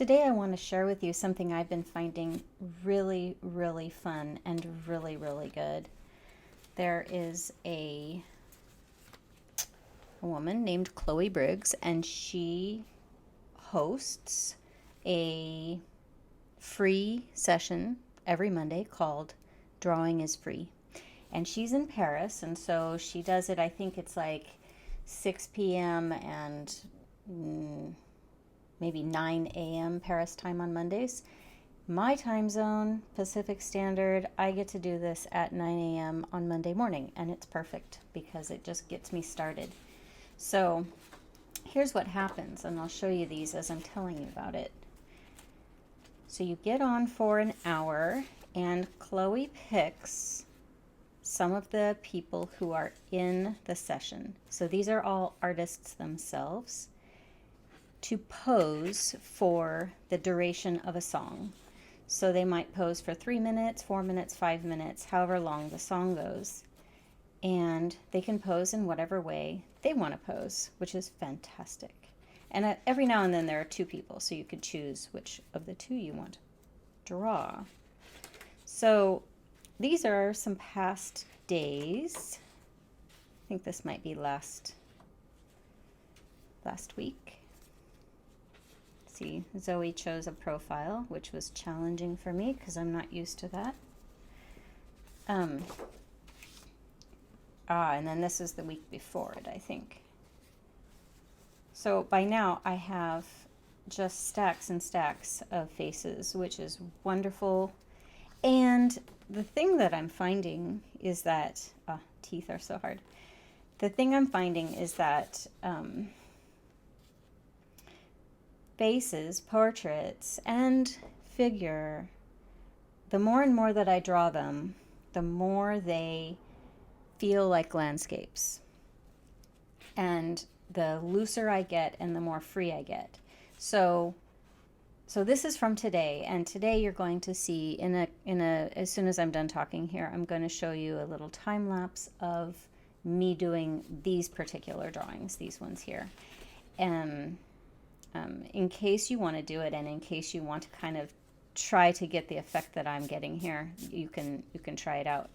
Today I want to share with you something I've been finding really, really fun and really, really good. There is a woman named Chloe Briggs, and she hosts a free session every Monday called Drawing is Free. And she's in Paris, and so she does it, I think it's like 6 p.m. and maybe 9 a.m. Paris time on Mondays. My time zone, Pacific Standard, I get to do this at 9 a.m. on Monday morning, and it's perfect because it just gets me started. So here's what happens, and I'll show you these as I'm telling you about it. So you get on for an hour, and Chloe picks some of the people who are in the session. So these are all artists themselves, to pose for the duration of a song. So they might pose for 3 minutes, 4 minutes, 5 minutes, however long the song goes. And they can pose in whatever way they want to pose, which is fantastic. And every now and then there are two people, so you could choose which of the two you want to draw. So these are some past days. I think this might be last week. See, Zoe chose a profile, which was challenging for me because I'm not used to that. And then this is the week before it, I think. So by now I have just stacks and stacks of faces, which is wonderful. And the thing that I'm finding is that, teeth are so hard. The thing I'm finding is that faces, portraits, and figure, the more and more that I draw them, the more they feel like landscapes. And the looser I get and the more free I get. So this is from today, and today you're going to see as soon as I'm done talking here, I'm going to show you a little time lapse of me doing these particular drawings, these ones here. In case you want to do it, and in case you want to kind of try to get the effect that I'm getting here, you can try it out.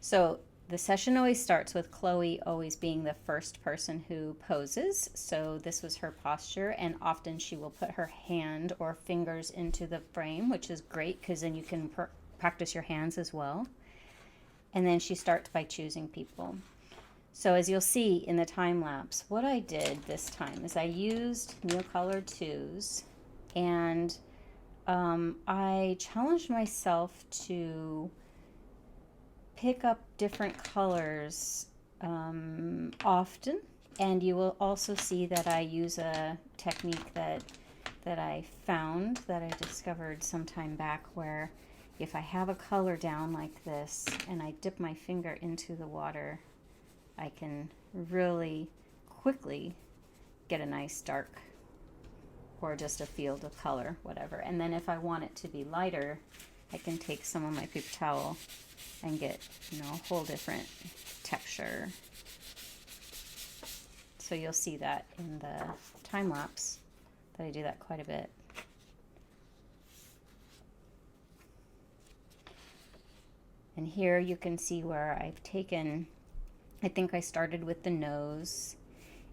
So the session always starts with Chloe always being the first person who poses. So this was her posture, and often she will put her hand or fingers into the frame, which is great because then you can practice your hands as well. And then she starts by choosing people. So as you'll see in the time lapse, what I did this time is I used Neocolor 2s, and I challenged myself to pick up different colors often, and you will also see that I use a technique that I found, that I discovered some time back, where if I have a color down like this and I dip my finger into the water, I can really quickly get a nice dark or just a field of color, whatever. And then if I want it to be lighter, I can take some of my paper towel and get, a whole different texture. So you'll see that in the time lapse that I do that quite a bit. And here you can see where I've taken, I think I started with the nose,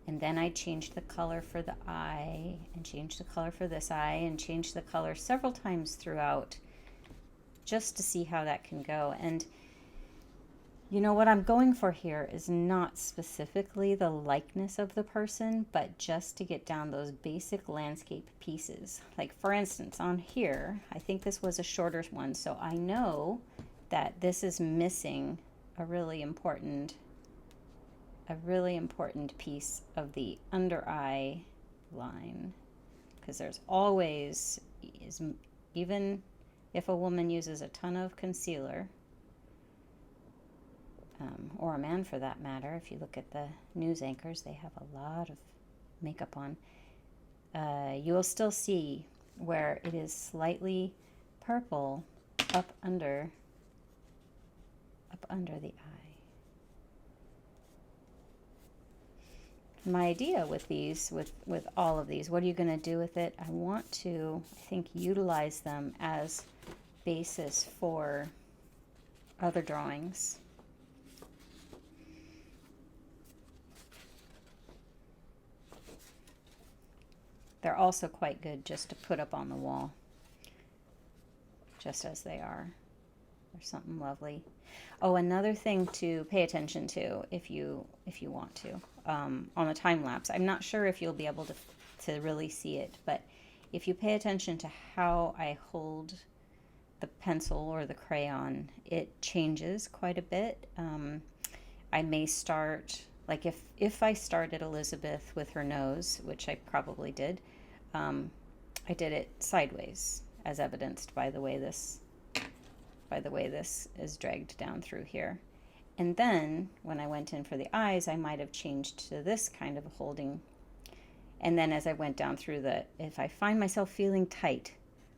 and then I changed the color for the eye, and changed the color for this eye, and changed the color several times throughout, just to see how that can go. And what I'm going for here is not specifically the likeness of the person, but just to get down those basic landscape pieces. Like for instance, on here, I think this was a shorter one, so I know that this is missing a really important piece of the under eye line, because there's always, even if a woman uses a ton of concealer, or a man for that matter, if you look at the news anchors, they have a lot of makeup on, you will still see where it is slightly purple up under the eye. my idea with these, with all of these, what are you going to do with it? I want to, I think, utilize them as basis for other drawings. They're also quite good just to put up on the wall, just as they are. There's something lovely. Oh, another thing to pay attention to if you want to, on the time lapse. I'm not sure if you'll be able to really see it, but if you pay attention to how I hold the pencil or the crayon, it changes quite a bit. I may start, like if I started Elizabeth with her nose, which I probably did, I did it sideways, as evidenced by the way this is dragged down through here. And then when I went in for the eyes, I might have changed to this kind of holding. And then as I went down through if I find myself feeling tight,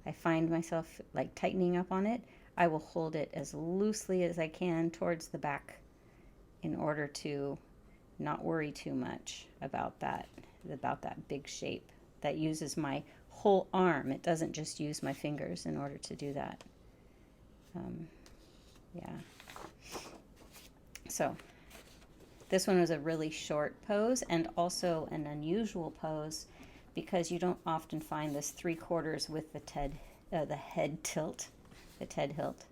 I find myself like tightening up on it, I will hold it as loosely as I can towards the back in order to not worry too much about that big shape that uses my whole arm. It doesn't just use my fingers in order to do that. Yeah. So this one was a really short pose and also an unusual pose because you don't often find this 3/4 with the head tilt, the Ted hilt.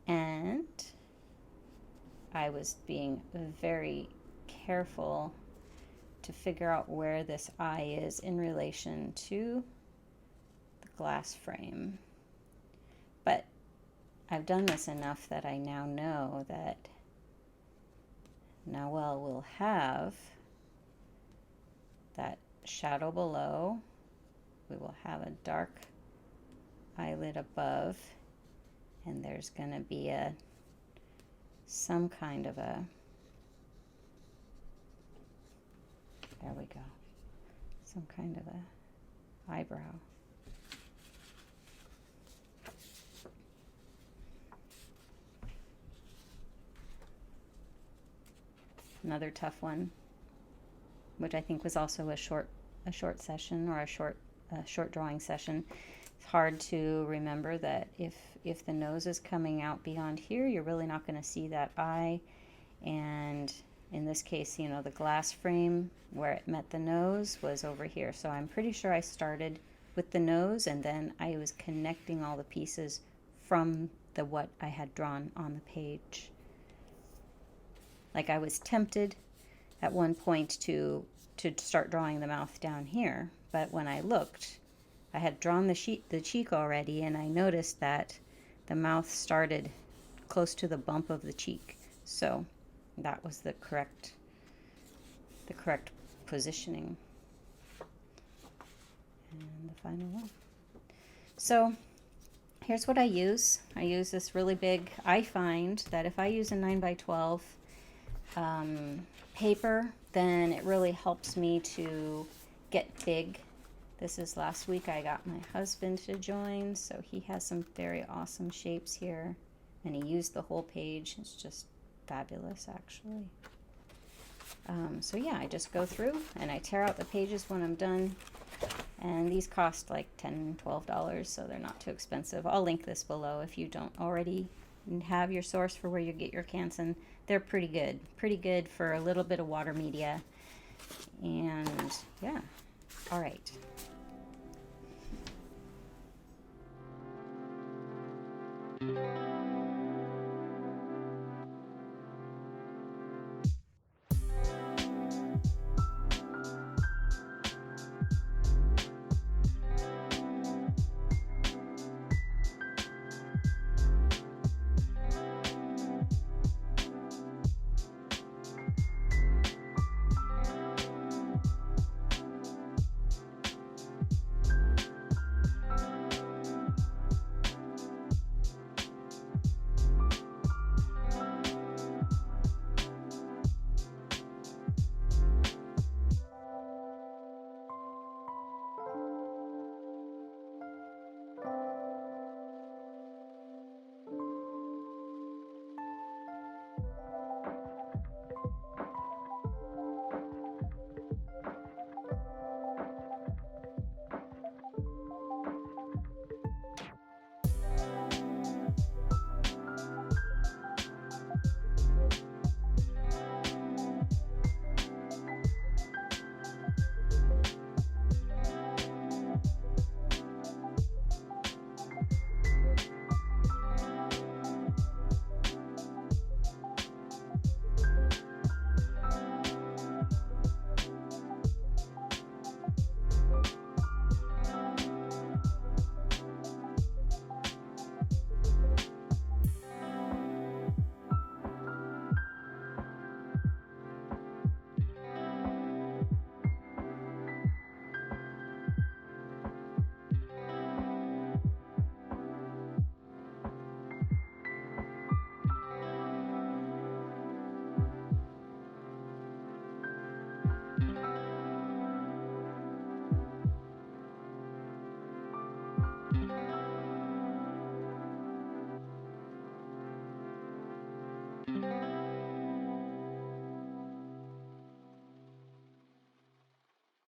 And I was being very careful to figure out where this eye is in relation to the glass frame. But I've done this enough that I now know that Noelle will have that shadow below. We will have a dark eyelid above, and there's going to be some kind of a, there we go, some kind of a eyebrow. Another tough one, which I think was also a short session or a short drawing session. It's hard to remember that if the nose is coming out beyond here, you're really not going to see that eye. And in this case, you know, the glass frame where it met the nose was over here. So I'm pretty sure I started with the nose and then I was connecting all the pieces from what I had drawn on the page. Like I was tempted at one point to start drawing the mouth down here, but when I looked, I had drawn the cheek already, and I noticed that the mouth started close to the bump of the cheek. So that was the correct positioning. And the final one. So here's what I use. I use this really big, I find that if I use a 9x12 paper, then it really helps me to get big. This is last week I got my husband to join, so he has some very awesome shapes here, and he used the whole page. It's just fabulous, actually. So yeah, I just go through and I tear out the pages when I'm done, and these cost like $10, $12, so they're not too expensive. I'll link this below if you don't already have your source for where you get your Canson. They're pretty good for a little bit of water media. And yeah, all right.